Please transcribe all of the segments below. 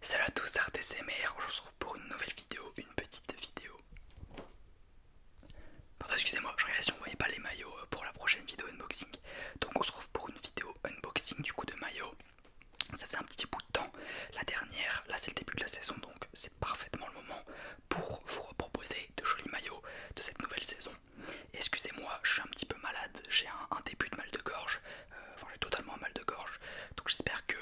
Salut à tous, ArtSMR, on se retrouve pour une nouvelle vidéo, une petite vidéo. Pardon, excusez-moi, je regardais si on voyait pas les maillots pour la prochaine vidéo unboxing. Donc on se retrouve pour une vidéo unboxing du coup de maillots. Ça faisait un petit bout de temps, la dernière, là c'est le début de la saison donc c'est parfaitement le moment pour vous proposer de jolis maillots de cette nouvelle saison. Excusez-moi, je suis un petit peu malade, j'ai un début de mal de gorge, enfin j'ai totalement un mal de gorge, donc j'espère que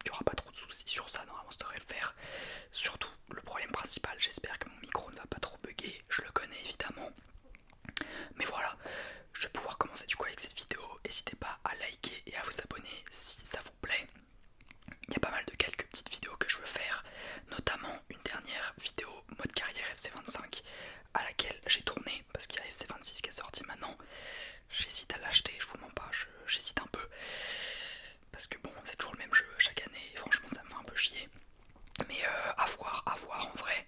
il n'y aura pas trop de soucis sur ça, normalement ça devrait le faire. Surtout le problème principal, j'espère que mon micro ne va pas trop bugger, je le connais évidemment. Mais voilà, je vais pouvoir commencer du coup avec cette vidéo. N'hésitez pas à liker et à vous abonner si ça vous plaît. Il y a pas mal de quelques petites vidéos que je veux faire, notamment une dernière vidéo mode carrière FC25 à laquelle j'ai tourné parce qu'il y a FC26 qui est sorti maintenant. J'hésite à l'acheter, je vous mens pas, j'hésite un peu parce que bon, c'est toujours le même jeu chaque année et franchement ça me fait un peu chier. Mais à voir en vrai.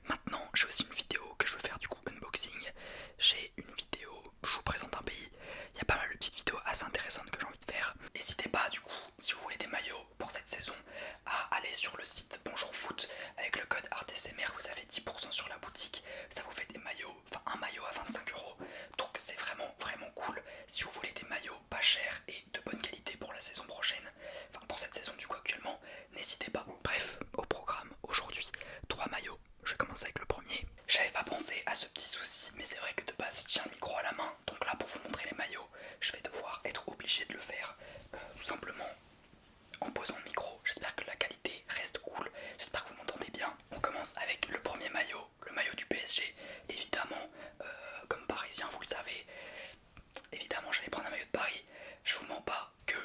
Maintenant, j'ai aussi une vidéo que je veux faire du coup unboxing. J'ai une vidéo, je vous présente un pays. Il y a pas mal de petites vidéos assez intéressantes que j'ai envie de faire. N'hésitez pas du coup, si vous voulez des maillots pour cette saison, à aller sur le site Bonjour Foot. Avec le code ArtSMR, vous avez 10% sur la boutique. Ça vous fait des maillots, enfin un maillot à 25€. Donc c'est vraiment cool. Si vous voulez des maillots pas chers et de bonne qualité pour la saison prochaine, enfin pour cette saison du coup actuellement, n'hésitez pas. Bref, au programme aujourd'hui, 3 maillots. Je vais commencer avec le premier. J'avais pas pensé à ce petit souci, mais c'est vrai que de base je tiens le micro à la main. Donc là pour vous montrer les maillots, je vais devoir être obligé de le faire tout simplement en posant le micro. J'espère que la qualité reste cool, j'espère que vous m'entendez bien. On commence avec le premier maillot, le maillot du PSG. Évidemment, comme parisien vous le savez, évidemment j'allais prendre un maillot de Paris. Je vous mens pas que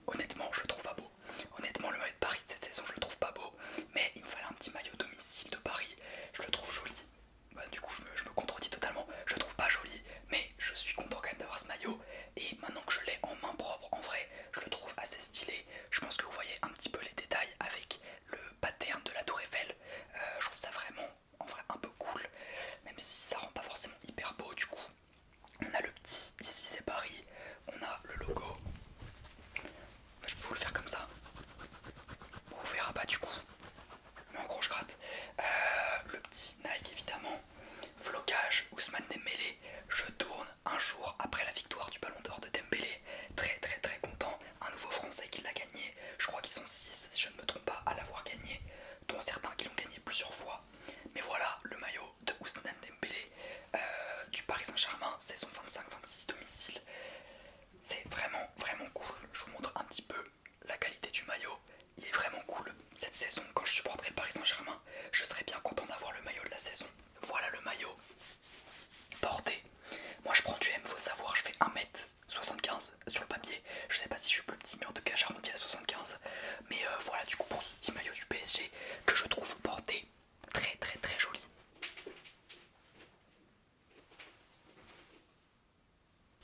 honnêtement je le trouve pas beau. Honnêtement le maillot de Paris de cette saison je le trouve pas beau. Mais il me fallait un petit maillot domicile de Paris. Je le trouve joli. Bah, du coup je me contredis totalement. Je le trouve pas joli, mais je suis content quand même d'avoir ce maillot. Et maintenant que je l'ai en main propre, en vrai, je le trouve assez stylé. Je pense que vous voyez un petit peu les détails avec le pattern de la Tour Eiffel. Je trouve ça vraiment, en vrai, un peu cool. Même si ça rend pas forcément hyper beau du coup. On a le petit, ici c'est Paris. On a le logo. Je peux vous le faire comme ça. On vous verra pas du coup. Mais en gros je gratte. Le petit Nike évidemment. Flocage, Ousmane Dembélé. Je tourne un jour après la victoire du Ballon d'Or de Dembélé. Très content. Un nouveau Français qui l'a gagné. Je crois qu'ils sont 6 si je ne me trompe pas à l'avoir gagné. Dont certains qui l'ont gagné plusieurs fois. Mais voilà le maillot de Ousmane Dembélé du Paris Saint-Germain. Saison 25-26 domicile. C'est vraiment cool. Je vous montre un petit peu la qualité du maillot. Il est vraiment cool. Cette saison, quand je supporterai le Paris Saint-Germain, je serais bien content d'avoir le maillot de la saison. Voilà le maillot porté. Moi je prends du M, faut savoir, je fais 1m75 sur le papier. Je sais pas si je suis plus petit, mais en tout cas j'arrondis à 75. Mais voilà du coup pour ce petit maillot du PSG que je trouve porté très joli.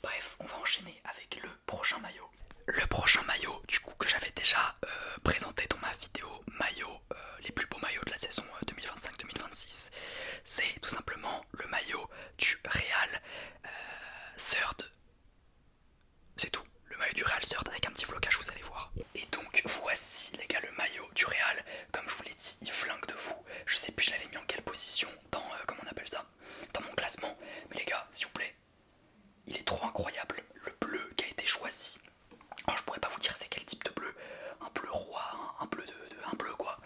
Bref, on va enchaîner avec le prochain maillot. Le prochain maillot, du coup, que j'avais déjà présenté dans ma vidéo maillot, les plus beaux maillots de la saison 2025-2026, c'est tout simplement le maillot du Real Third. C'est tout, le maillot du Real Third avec un petit flocage, vous allez voir. Et donc voici les gars le maillot du Real, comme je vous l'ai dit, il flingue de fou. Je sais plus je l'avais mis en quelle position dans, comment on appelle ça, dans mon classement. Mais les gars, s'il vous plaît, il est trop incroyable, le bleu qui a été choisi. Alors je pourrais pas vous dire c'est quel type de bleu, un bleu roi, un bleu un bleu quoi.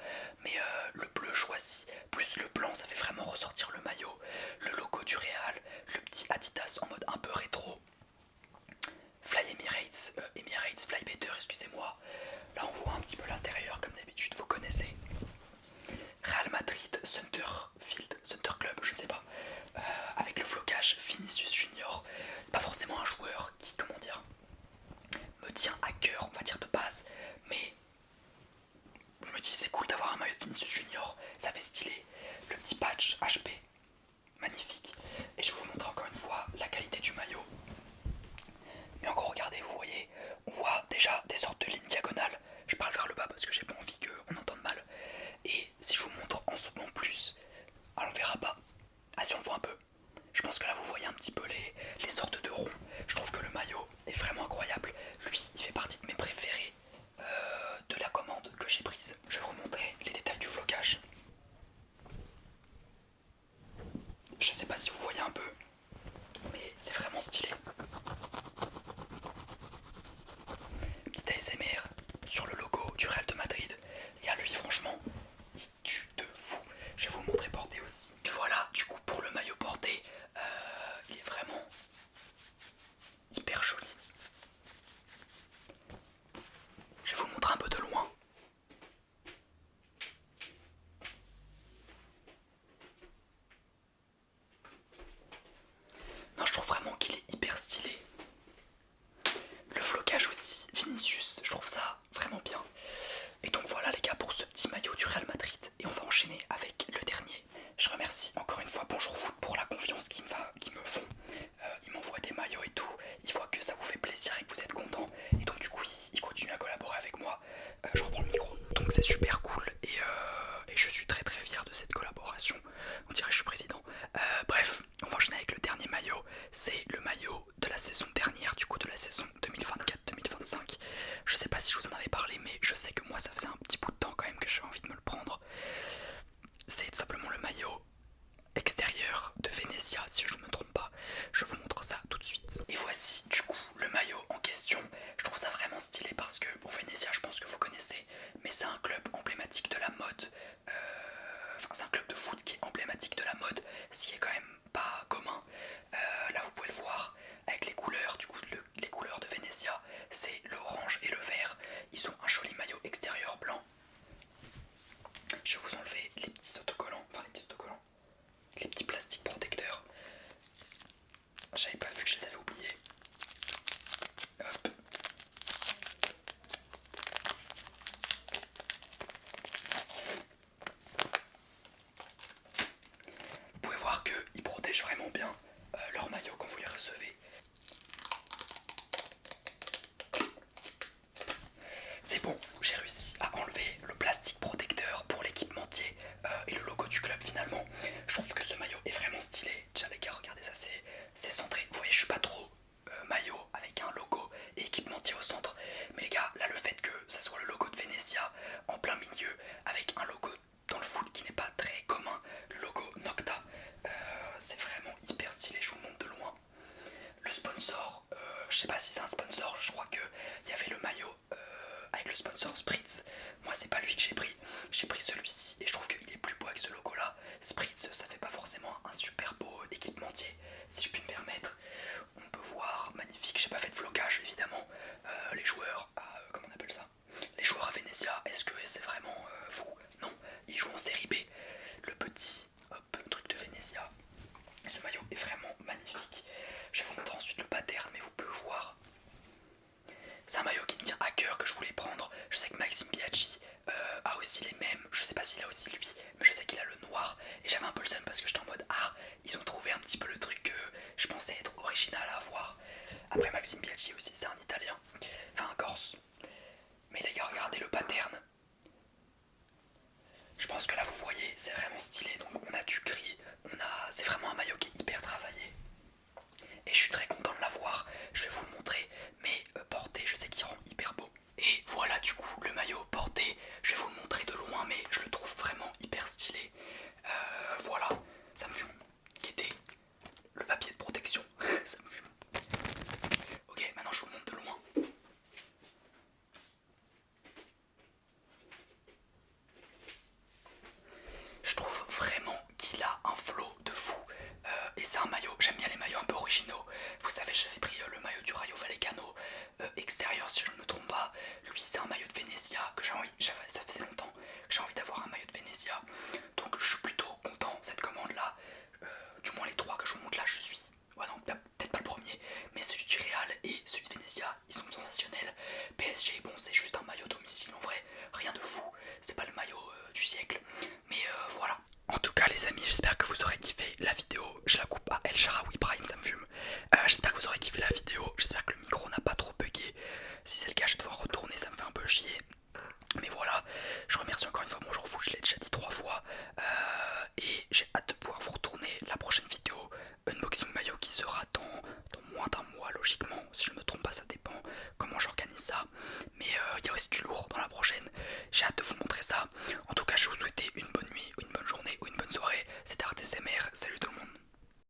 Mais le bleu choisi, plus le blanc, ça fait vraiment ressortir le maillot. Le logo du Real, le petit Adidas en mode un peu rétro. Fly Emirates, Emirates Fly Better, excusez-moi. Là on voit un petit peu l'intérieur comme d'habitude, vous connaissez. Real Madrid, Center Club, je ne sais pas. Avec le flocage Vinicius Junior. C'est pas forcément un joueur qui, comment dire, me tient à cœur, on va dire de base. Mais je me dis c'est cool d'avoir un maillot de Vinicius Junior. Ça fait stylé. Le petit patch HP, magnifique. Et je vais vous montrer encore une fois la qualité du maillot. Mais encore regardez, vous voyez, on voit déjà des sortes de lignes diagonales. Je parle vers le bas parce que j'ai pas envie qu'on entende mal. Et si je vous montre en zoom en plus, alors on verra pas. Ah si on le voit un peu. Je pense que là vous voyez un petit peu les sortes de ronds. Je trouve que le maillot est vraiment incroyable. Lui il fait partie de mes préférés de la commande que j'ai prise. Je vais vous montrer les détails du vraiment qu'il est hyper stylé. Le flocage aussi, Vinicius, je trouve ça vraiment bien. Et donc voilà les gars pour ce petit maillot du Real Madrid. Et on va enchaîner avec le dernier. Je remercie encore une fois Bonjour Foot pour la confiance qu'ils me font. Ils m'envoient des maillots et tout. Ils voient que ça vous fait plaisir et que vous êtes contents. Et donc du coup ils continuent à collaborer avec moi. Je reprends le micro. Donc c'est super cool et je suis très très fier de cette collaboration. On dirait que je suis président. Bref, on va enchaîner avec le dernier maillot. C'est le maillot de la saison dernière, du coup de la saison 2024-2025. Je sais pas si je vous en avais parlé, mais je sais que moi ça faisait un petit bout de temps quand même que j'avais envie de me le prendre. C'est tout simplement le maillot extérieur de Venezia, si je ne me trompe pas. Je vous montre ça tout de suite. Et voici du coup le maillot en question. Je trouve ça vraiment stylé parce que, bon, Venezia je pense que vous connaissez, mais c'est un club emblématique de la mode. Enfin c'est un club de foot qui est emblématique de la mode, ce qui est quand même pas commun. Là vous pouvez le voir avec les couleurs, du coup les couleurs de Venezia, c'est l'orange et le vert. Ils ont un joli maillot extérieur blanc. Je vais vous enlever les petits autocollants, les petits plastiques protecteurs. J'avais pas vu que je les avais oubliés. Hop. Vous pouvez voir qu'ils protègent vraiment bien leur maillot quand vous les recevez. C'est bon, j'ai réussi à enlever le plastique protecteur pour l'équipementier et le logo du club finalement. Je trouve que ce maillot est vraiment stylé. Tiens les gars, regardez ça, c'est centré. Vous voyez, je suis pas trop maillot avec un logo et équipementier au centre. Mais les gars, là le fait que ça soit le logo de Venezia en plein milieu avec un logo dans le foot qui n'est pas très commun, le logo Nocta, c'est vraiment hyper stylé, je vous le montre de loin. Le sponsor, je sais pas si c'est un sponsor, je crois qu'il y avait le maillot avec le sponsor Spritz. Moi c'est pas lui que j'ai pris celui-ci et je trouve qu'il est plus beau avec ce logo là. Spritz ça fait pas forcément un super beau équipementier si je puis me permettre. On peut voir, magnifique, j'ai pas fait de flocage évidemment. Les joueurs, comment on appelle ça, les joueurs à Venezia, est-ce que c'est vraiment fou? Non, ils jouent en série B. Le petit truc de Venezia. Ce maillot est vraiment magnifique. Je vais vous montrer ensuite le pattern, mais vous pouvez voir. C'est un maillot qui me tient à cœur, que je voulais prendre. Je sais que Maxime Biaggi a aussi les mêmes. Je sais pas s'il a aussi lui, mais je sais qu'il a le noir. Et j'avais un peu le seum parce que j'étais en mode ils ont trouvé un petit peu le truc que je pensais être original à avoir. Après Maxime Biaggi aussi, c'est un italien. Enfin un corse. Mais les gars, regardez le pattern. Je pense que là vous voyez, c'est vraiment stylé. Donc on a du gris, c'est vraiment un maillot qui est hyper travaillé. Et je suis très content de l'avoir, je vais vous le montrer, mais porté je sais qu'il rend hyper beau. Et voilà du coup le maillot porté, je vais vous le montrer de loin mais je le trouve vraiment hyper stylé. Voilà, ça me fume. Guettez le papier de protection, ça me fume. Ok, maintenant je vous le montre de loin. Je trouve vraiment qu'il a un flow de fou. Et c'est un maillot, j'aime bien les maillots un peu originaux. Vous savez, j'avais pris le maillot du Rayo Vallecano extérieur si je ne me trompe pas. Lui c'est un maillot de Venezia que ça faisait longtemps que j'ai envie d'avoir un maillot de Venezia. Donc je suis plutôt content cette commande là. Du moins les trois que je vous montre là, je suis. Ouais non, peut-être pas le premier, mais celui du Real et celui de Venezia, ils sont sensationnels. PSG, bon c'est juste un maillot domicile en vrai, rien de fou. C'est pas le maillot du siècle. Mais voilà. En tout cas les amis, j'espère que vous aurez kiffé la vidéo. Je la coupe à El Shaarawy Prime, ça me fume. J'espère que vous aurez kiffé la vidéo. J'espère que le micro n'a pas trop bugué. Si c'est le cas, je vais devoir retourner, ça me fait un peu chier. Mais voilà, je remercie encore une fois Bonjour Foot, je l'ai déjà dit 3 fois. Et j'ai hâte de pouvoir vous retourner la prochaine vidéo unboxing maillot qui sera dans moins d'un mois logiquement. Si je ne me trompe pas, ça dépend comment j'organise ça. Mais il y a aussi du lourd dans la prochaine. J'ai hâte de vous montrer ça. En tout cas, je vais vous souhaiter une bonne nuit, ou une bonne journée, ou une bonne soirée. C'était ArtSMR, salut tout le monde.